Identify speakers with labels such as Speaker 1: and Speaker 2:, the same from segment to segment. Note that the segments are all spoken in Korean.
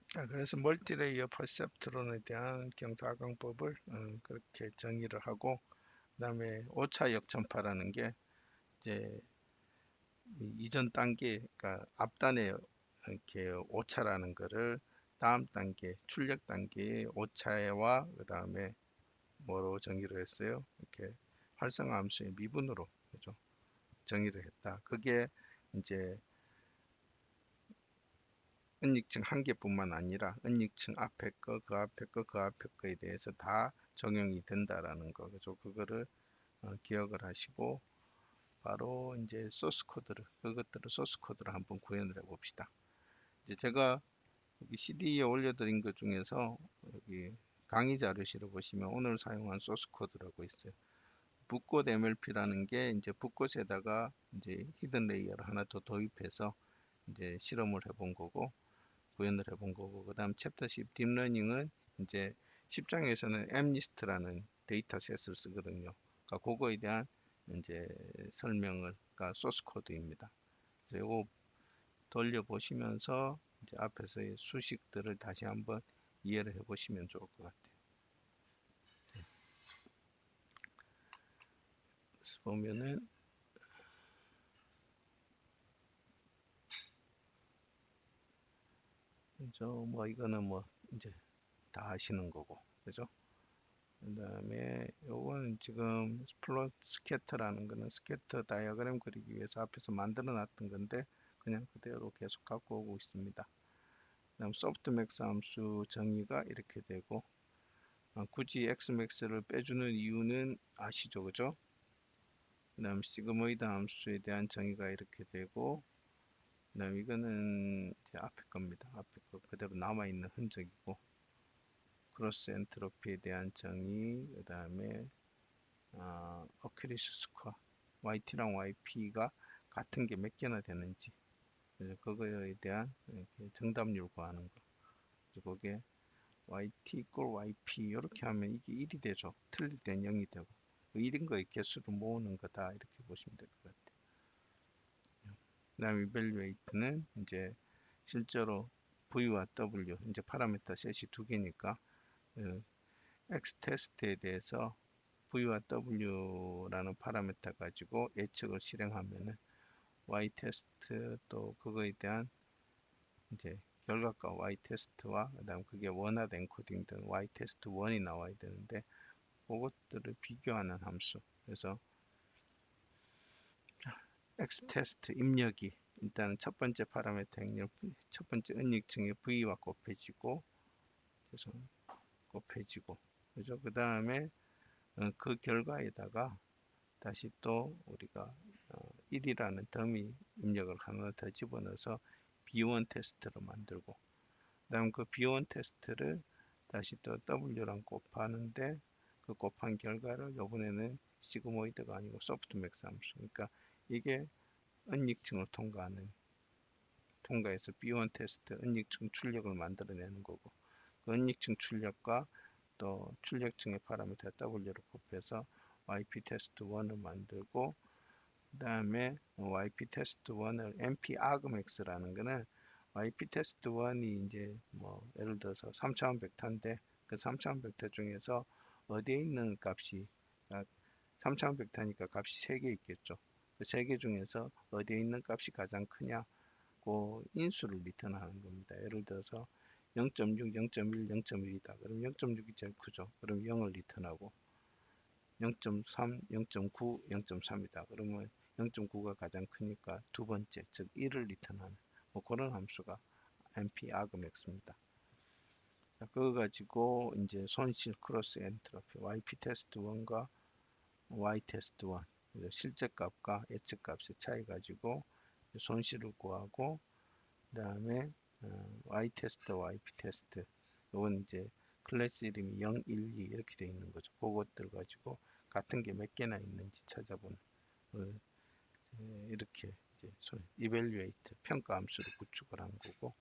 Speaker 1: 자, 그래서 멀티레이어 퍼셉트론에 대한 경사광법을 그렇게 정의를 하고, 그다음에 오차 역전파라는 게 이제 이전 단계, 그러니까 앞단에 이렇게 오차라는 거를 다음 단계, 출력 단계의 오차와 그다음에 뭐로 정의를 했어요? 이렇게 활성화 함수의 미분으로, 그죠? 정의를 했다. 그게 이제 은닉층 한 개뿐만 아니라 은닉층 앞에 거, 그 앞에 거, 그 앞에 거에 대해서 다 적용이 된다라는 거, 그죠? 그거를 기억을 하시고 바로 이제 소스 코드를, 그것들을 소스 코드로 한번 구현을 해 봅시다. 이제 제가 여기 CD에 올려드린 것 중에서 여기 강의 자료실을 보시면 오늘 사용한 소스 코드라고 있어요. 붓꽃 MLP라는 게 이제 붓꽃에다가 이제 히든 레이어를 하나 더 도입해서 이제 실험을 해본 거고, 구현을 해본 거고, 그 다음 챕터 10 딥러닝은 이제 10장에서는 MNIST라는 데이터셋을 쓰거든요. 그러니까 그거에 대한 이제 설명을, 그러니까 소스 코드입니다. 그래서 이거 돌려보시면서 이제 앞에서의 수식들을 다시 한번 이해를 해보시면 좋을 것 같아요. 그래서 보면은 뭐 이거는 뭐 이제 다 하시는 거고, 그죠? 그 다음에 요거는 지금 플롯 스캐터라는 거는 스캐터 다이어그램 그리기 위해서 앞에서 만들어 놨던 건데 그냥 그대로 계속 갖고 오고 있습니다. 그 다음 소프트맥스 함수 정의가 이렇게 되고, 굳이 xmax를 빼주는 이유는 아시죠, 그죠? 그 다음 시그모이드 함수에 대한 정의가 이렇게 되고, 그 다음 이거는 제 앞에 겁니다. 앞에 거 그대로 남아있는 흔적이고, 크로스 엔트로피에 대한 정의, 그 다음에 어큐리스 스코어, YT랑 YP가 같은 게 몇 개나 되는지, 그래서 그거에 대한 이렇게 정답률 구하는 거. 그래서 그게 YT 꼴 YP 이렇게 하면 이게 1이 되죠. 틀릴 땐 0이 되고. 그 1인 거의 개수를 모으는 거다 이렇게 보시면 될 것 같아요. 그 다음 evaluate는 이제 실제로 V와 W 이제 파라미터 셋이 두 개니까 X 테스트에 대해서 V와 W라는 파라미터 가지고 예측을 실행하면은 Y 테스트 또 그거에 대한 이제 결과가 Y 테스트와 그다음 그게 원하된 코딩된 Y 테스트 1이 나와야 되는데 그것들을 비교하는 함수. 그래서 X 테스트 입력이 일단 첫 번째 파라미터 행렬 첫 번째 은닉층의 V와 곱해지고, 그래서 곱해지고, 그죠? 그 다음에 그 결과에다가 다시 또 우리가 1이라는 더미 입력을 하나 더 집어넣어서 B1 테스트로 만들고, 그 다음 그 B1 테스트를 다시 또 W랑 곱하는데 그 곱한 결과를 이번에는 시그모이드가 아니고 소프트맥스 함수, 그러니까 이게 은닉층을 통과해서 B1 테스트 은닉층 출력을 만들어내는 거고, 그 은닉층 출력과 또 출력층의 파라미터 W를 곱해서 YP 테스트 1을 만들고, 그 다음에 YP 테스트 1을 MP argmax라는 거는 YP 테스트 1이 이제 뭐 예를 들어서 3차원 벡터인데 그 3차원 벡터 중에서 어디에 있는 값이 3차원 벡터니까 값이 3개 있겠죠. 그 3개 중에서 어디에 있는 값이 가장 크냐, 그 인수를 리턴하는 겁니다. 예를 들어서 0.6, 0.1, 0.1이다. 그럼 0.6이 제일 크죠. 그럼 0을 리턴하고 0.3, 0.9, 0.3이다. 그러면 0.9가 가장 크니까 두 번째, 즉 1을 리턴하는 뭐 그런 함수가 np argmax입니다. 자, 그거 가지고 이제 손실 크로스 엔트로피 yp 테스트 1과 y 테스트 1 실제 값과 예측 값의 차이 가지고 손실을 구하고, 그 다음에 y 테스트, yp 테스트 이건 이제 클래스 이름이 0, 1, 2 이렇게 되어 있는 거죠. 그것들 가지고 같은 게 몇 개나 있는지 찾아보는 이렇게 이제 evaluate 평가 함수를 구축을 한 거고,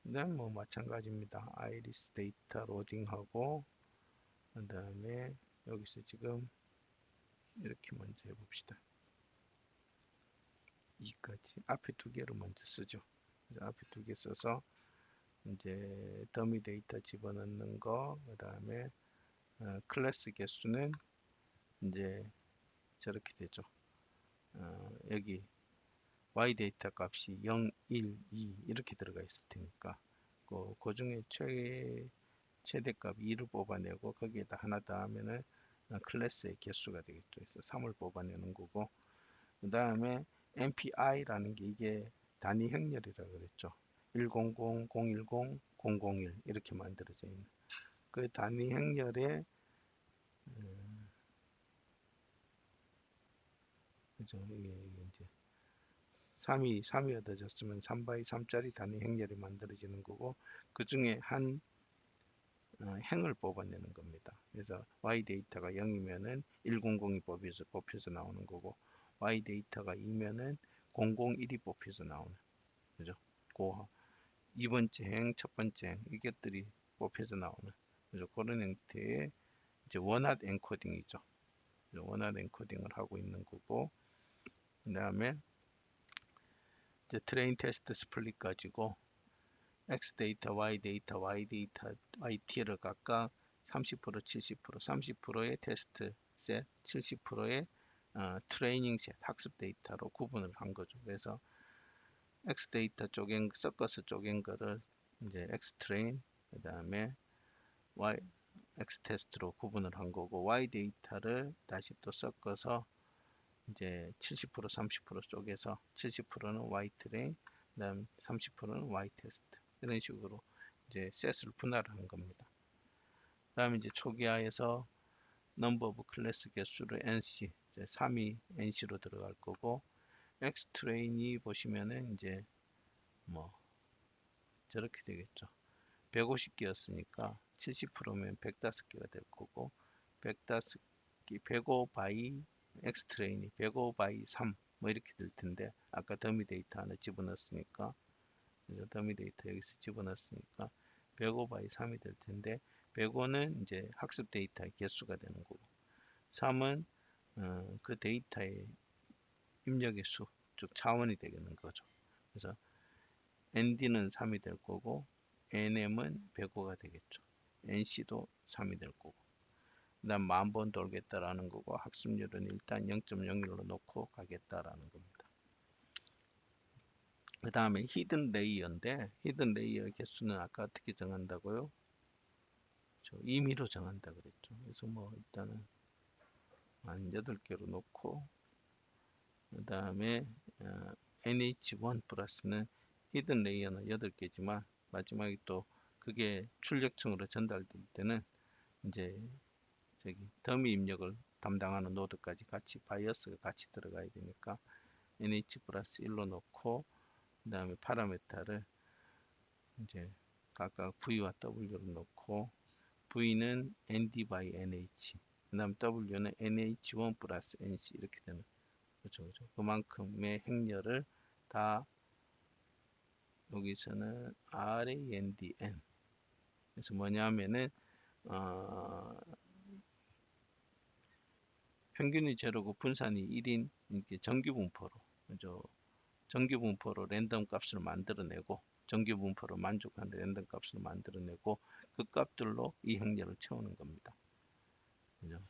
Speaker 1: 그다음 뭐 마찬가지입니다. 아이리스 데이터 로딩하고, 그다음에 여기서 지금 이렇게 먼저 해봅시다. 이까지 앞에 두 개로 먼저 쓰죠. 앞에 두 개 써서 이제 더미 데이터 집어넣는 거, 그 다음에 클래스 개수는 이제 저렇게 되죠. 여기 y 데이터 값이 0, 1, 2 이렇게 들어가 있을 테니까 그 중에 최대값 2를 뽑아내고 거기에다 하나 더 하면은 클래스의 개수가 되겠죠. 그래서 3을 뽑아내는 거고, 그 다음에 MPI라는 게 이게 단위 행렬이라고 그랬죠. 100, 010, 001 이렇게 만들어져 있는 그 단위 행렬에 그죠? 이게 이제 3이 얻어졌으면 3x 3짜리 단위 행렬이 만들어지는 거고, 그 중에 한 행을 뽑아내는 겁니다. 그래서 y 데이터가 0이면은 100이 뽑혀서 나오는 거고, y 데이터가 2면은 001이 뽑혀서 나오는 그죠? 그 2번째 행, 첫 번째 행 이것들이 뽑혀서 나오는 그죠? 그런 형태의 이제 원핫 엔코딩이죠. 원핫 엔코딩을 하고 있는 거고, 그 다음에 이제 트레인 테스트 스플릿 가지고 X 데이터, Y 데이터, Y 데이터, YT를 각각 30%, 70%, 30%의 테스트 셋, 70%의 트레이닝 셋, 학습 데이터로 구분을 한 거죠. 그래서 X 데이터 섞어서 쪼갠 거를 이제 X 트레인, 그 다음에 Y X 테스트로 구분을 한 거고, Y 데이터를 다시 또 섞어서 이제 70%, 30% 쪼개서 70%는 Y 트레인, 그다음 30%는 Y 테스트 이런 식으로 이제 셋을 분할한 겁니다. 그다음에 이제 초기화에서 넘버 오브 클래스 개수를 NC, 이제 3이 NC로 들어갈 거고, X 트레인이 보시면은 이제 뭐 저렇게 되겠죠. 150개였으니까 70%면 105개가 될 거고, 105개, 105 바이 X 트레인이 105 바이 3 뭐 이렇게 될 텐데, 아까 더미 데이터 하나 집어넣었으니까, 더미 데이터 여기서 집어넣었으니까 105 바이 3이 될 텐데, 105는 이제 학습 데이터의 개수가 되는 거고, 3은 그 데이터의 입력의 수, 즉 차원이 되는 거죠. 그래서 ND는 3이 될 거고, NM은 105가 되겠죠. NC도 3이 될 거고, 그 다음 10,000번 돌겠다라는 거고, 학습률은 일단 0.01로 놓고 가겠다라는 겁니다. 그 다음에 히든 레이어인데, 히든 레이어 개수는 아까 어떻게 정한다고요? 임의로 정한다 그랬죠. 그래서 뭐 일단은 한 8개로 놓고, 그 다음에 NH1 플러스는 히든 레이어는 8개지만 마지막에 또 그게 출력층으로 전달될 때는 이제 저기 더미 입력을 담당하는 노드까지 같이 바이어스가 같이 들어가야 되니까 NH 플러스 1로 놓고, 그 다음에 파라메타를 이제 각각 V와 W로 놓고, V는 ND by NH, 그 다음 W는 NH1 플러스 NC 이렇게 되는 그렇죠. 그만큼의 행렬을 다 여기서는 RANDN. 그래서 뭐냐면은 평균이 제로고 분산이 1인 이렇게 정규 분포로 그죠. 정규 분포로 랜덤 값을 만들어내고, 정규 분포로 만족하는 랜덤 값을 만들어내고, 그 값들로 이 행렬을 채우는 겁니다. 그죠?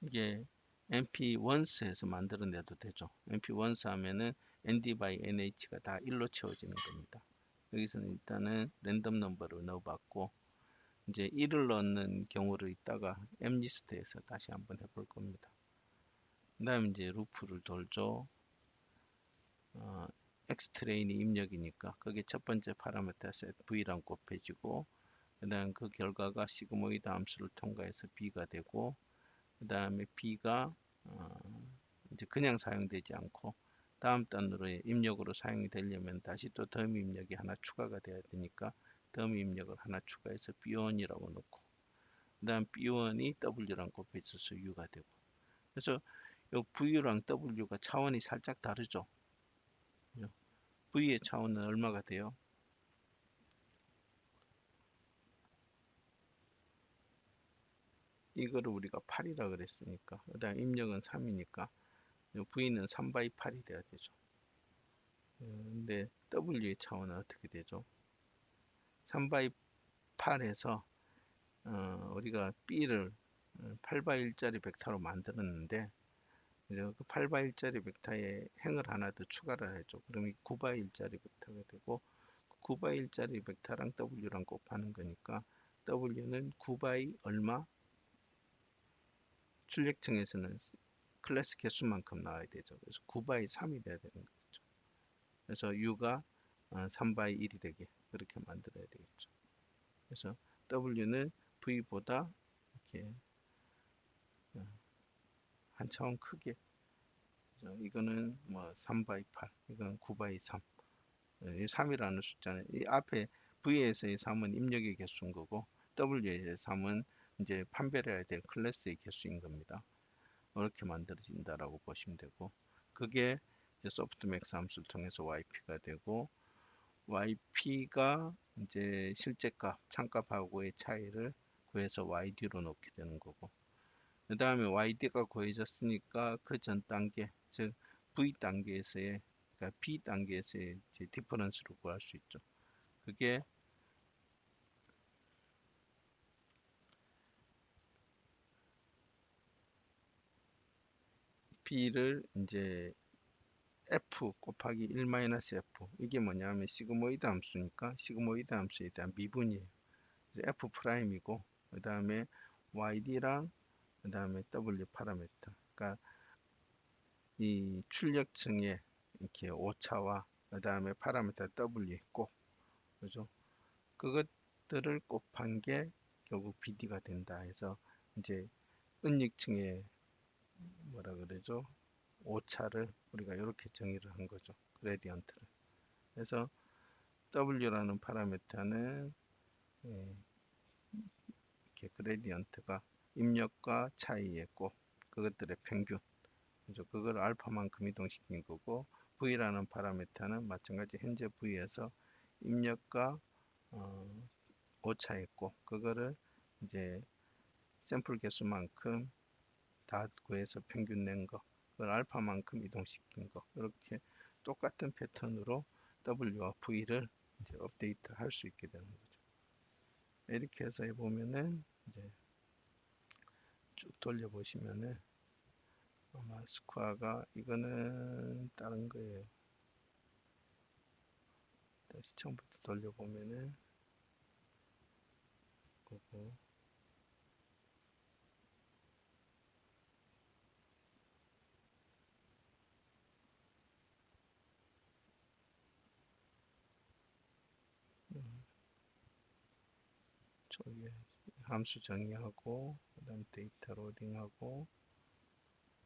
Speaker 1: 이게 MP1스에서 만들어내도 되죠. MP1스 하면은 ND by NH가 다 1로 채워지는 겁니다. 여기서는 일단은 랜덤 넘버를 넣어봤고, 이제 1을 넣는 경우를 이따가 M리스트에서 다시 한번 해볼 겁니다. 그 다음에 이제 루프를 돌죠. X트레인이 입력이니까 거기에 첫 번째 파라미터 셋 V랑 곱해지고, 그 다음 그 결과가 시그모이드 함수를 통과해서 B가 되고, 그 다음에 B가 이제 그냥 사용되지 않고 다음 단으로의 입력으로 사용이 되려면 다시 또 더미 입력이 하나 추가가 돼야 되니까 더미 입력을 하나 추가해서 B1이라고 놓고, 그 다음 B1이 W랑 곱해져서 U가 되고, 그래서 이 V랑 W가 차원이 살짝 다르죠. V의 차원은 얼마가 돼요? 이거를 우리가 8이라 그랬으니까, 그 다음 입력은 3이니까 V는 3 by 8이 돼야 되죠. 근데 W의 차원은 어떻게 되죠? 3 by 8에서 우리가 B를 8 by 1짜리 벡터로 만들었는데 그 8 by 1짜리 벡터에 행을 하나 더 추가를 해줘. 그러면 9 by 1짜리 벡터가 되고 9 by 1짜리 벡터랑 W랑 곱하는 거니까 W는 9 by 얼마? 출력층에서는 클래스 개수만큼 나와야 되죠. 그래서 9 by 3이 돼야 되는 거죠. 그래서 U가 3 by 1이 되게 그렇게 만들어야 되겠죠. 그래서 W는 V보다 이렇게 한 차원 크게, 이거는 뭐 3 by 8, 이건 9 by 3. 이 3이라는 숫자는 이 앞에 V에서의 3은 입력의 개수인 거고 W에서의 3은 이제 판별해야 될 클래스의 개수인 겁니다. 이렇게 만들어진다라고 보시면 되고, 그게 이제 소프트맥스 함수를 통해서 YP가 되고, YP가 이제 실제값, 참값하고의 차이를 구해서 YD로 넣게 되는 거고, 그 다음에 YD가 구해졌으니까 그 전 단계, 즉 V 단계에서의, 그러니까 B 단계에서의 이제 디퍼런스를 구할 수 있죠. 그게 B를 이제 F 곱하기 1-F, 이게 뭐냐면 시그모이드 함수니까 시그모이드 함수에 대한 미분이에요. F 프라임이고, 그 다음에 YD랑 그 다음에 W 파라미터, 그러니까 이 출력층에 이렇게 오차와 그 다음에 파라미터 W 있고, 그죠? 그것들을 곱한 게 결국 BD가 된다 해서 이제 은닉층의 뭐라 그러죠? 오차를 우리가 이렇게 정의를 한 거죠. 그레디언트를. 그래서 W라는 파라미터는 이렇게 그레디언트가 입력과 차이의 곱, 그것들의 평균, 그죠? 그걸 알파만큼 이동시킨 거고, V라는 파라미터는 마찬가지 현재 V에서 입력과 오차의 곱, 그거를 이제 샘플 개수만큼 다 구해서 평균 낸 거, 그걸 알파만큼 이동시킨 거, 이렇게 똑같은 패턴으로 W와 V를 이제 업데이트 할 수 있게 되는 거죠. 이렇게 해서 해보면은 이제 쭉 돌려보시면은 아마 스코어가 이거는 다른 거예요. 다시 처음부터 돌려보면은 그거 저기 함수 정의하고 그다음 데이터 로딩하고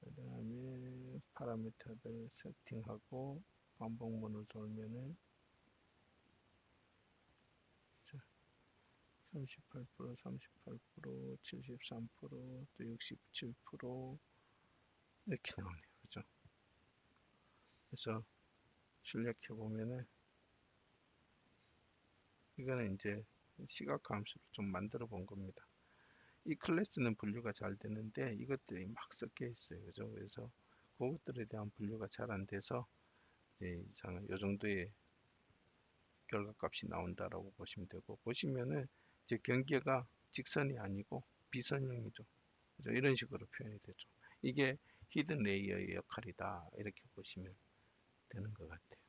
Speaker 1: 그다음에 파라미터들 세팅하고 반복문을 돌면은 38%, 38%, 73%, 또 67% 이렇게 나오네요. 그죠? 그래서 출력해 보면은 이거는 이제 시각화 함수를 좀 만들어 본 겁니다. 이 클래스는 분류가 잘 되는데 이것들이 막 섞여 있어요. 그죠? 그래서 그것들에 대한 분류가 잘 안 돼서 이상한 요 정도의 결과값이 나온다라고 보시면 되고, 보시면은 이제 경계가 직선이 아니고 비선형이죠. 그죠? 이런 식으로 표현이 되죠. 이게 히든 레이어의 역할이다. 이렇게 보시면 되는 것 같아요.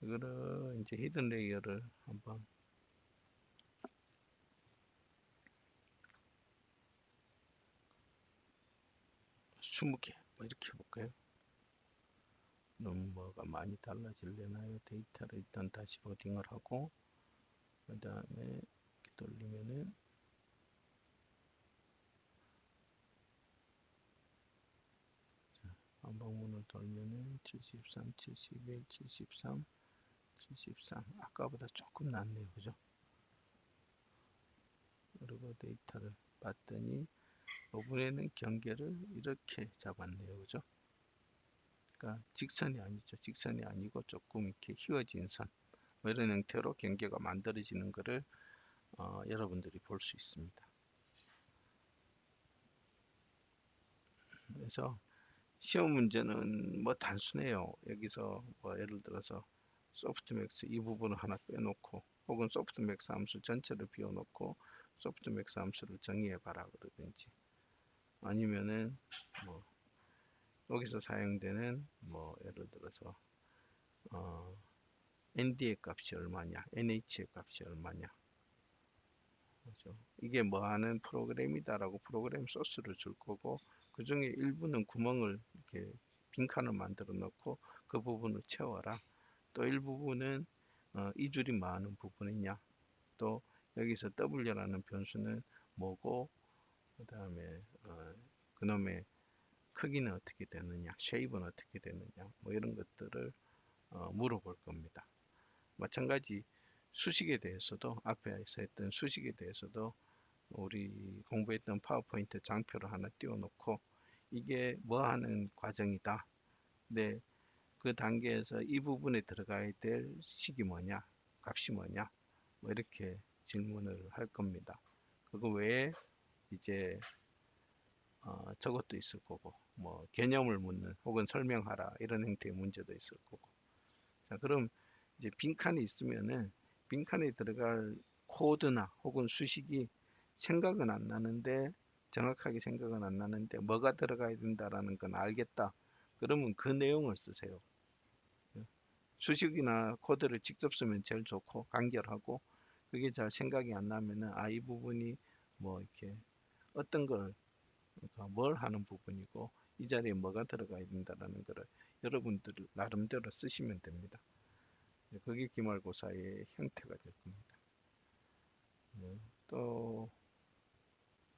Speaker 1: 이거를 이제 히든 레이어를 한번 20개 뭐 이렇게 해볼까요? 너무 뭐가 많이 달라질려나요? 데이터를 일단 다시 로딩을 하고 그 다음에 이렇게 돌리면은 반복문을 돌면은 73, 71, 73, 73 아까보다 조금 낫네요. 그죠? 그리고 데이터를 봤더니 이번에는 경계를 이렇게 잡았네요. 그죠? 그러니까 직선이 아니죠. 직선이 아니고 조금 이렇게 휘어진 선, 뭐 이런 형태로 경계가 만들어지는 것을 여러분들이 볼 수 있습니다. 그래서 시험 문제는 뭐 단순해요. 여기서 뭐 예를 들어서 소프트맥스 이 부분을 하나 빼놓고 혹은 소프트맥스 함수 전체를 비워놓고 소프트맥스 함수를 정의해 봐라 그러든지 아니면은 뭐 여기서 사용되는 뭐 예를 들어서 어, ND의 값이 얼마냐, NH의 값이 얼마냐, 그죠? 이게 뭐 하는 프로그램이다라고 프로그램 소스를 줄 거고 그 중에 일부는 구멍을 이렇게 빈칸을 만들어 놓고 그 부분을 채워라. 또 일부분은 이 줄이 많은 부분이냐, 또 여기서 W라는 변수는 뭐고 그 다음에 그놈의 크기는 어떻게 되느냐, 쉐입은 어떻게 되느냐, 뭐 이런 것들을 물어볼 겁니다. 마찬가지 수식에 대해서도 앞에서 했던 수식에 대해서도 우리 공부했던 파워포인트 장표를 하나 띄워놓고 이게 뭐 하는 과정이다. 근데 그 단계에서 이 부분에 들어가야 될 식이 뭐냐, 값이 뭐냐, 뭐 이렇게 질문을 할 겁니다. 그거 외에 이제 저것도 있을 거고, 뭐 개념을 묻는 혹은 설명하라 이런 형태의 문제도 있을 거고. 자, 그럼 이제 빈칸이 있으면은 빈칸에 들어갈 코드나 혹은 수식이 생각은 안 나는데 정확하게 생각은 안 나는데 뭐가 들어가야 된다라는 건 알겠다. 그러면 그 내용을 쓰세요. 수식이나 코드를 직접 쓰면 제일 좋고 간결하고 그게 잘 생각이 안 나면은 이 부분이 뭐 이렇게 어떤 걸 그러니까 뭘 하는 부분이고 이 자리에 뭐가 들어가야 된다라는 거를 여러분들 나름대로 쓰시면 됩니다. 그게 기말고사의 형태가 될 겁니다. 또